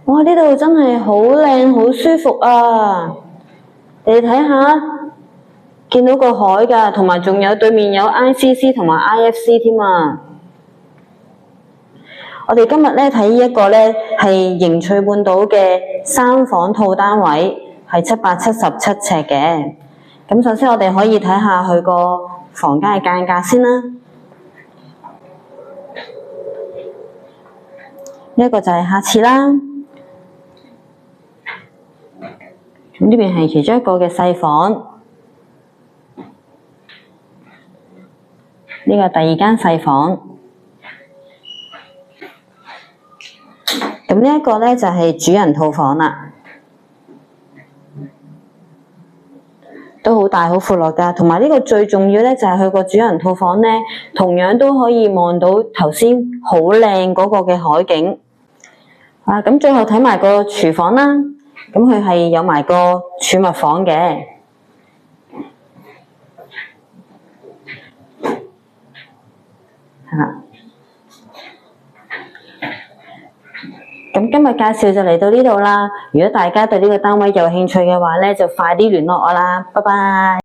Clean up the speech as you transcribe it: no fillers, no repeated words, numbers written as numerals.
哇！呢度真係好靚，好舒服啊！你睇下，見到個海㗎，同埋仲有對面有 ICC 同埋 IFC 添啊！我哋今日咧睇呢一個咧係迎翠半島嘅3房套單位，係777尺嘅。咁首先我哋可以睇下佢個房間嘅間隔先啦。呢一個就係客廁啦。咁呢邊係其中一個嘅細房。呢個第二間細房。咁呢一個咧就係主人套房啦。都好大好闊落㗎，同埋呢個最重要咧就係佢個主人套房咧，同樣都可以望到頭先好靚嗰個嘅海景。咁最後睇埋個廚房啦，咁佢係有埋個儲物房嘅。係啦。咁今日介紹就嚟到呢度啦。如果大家對呢個單位有興趣嘅話咧，就快啲聯絡我啦。拜拜。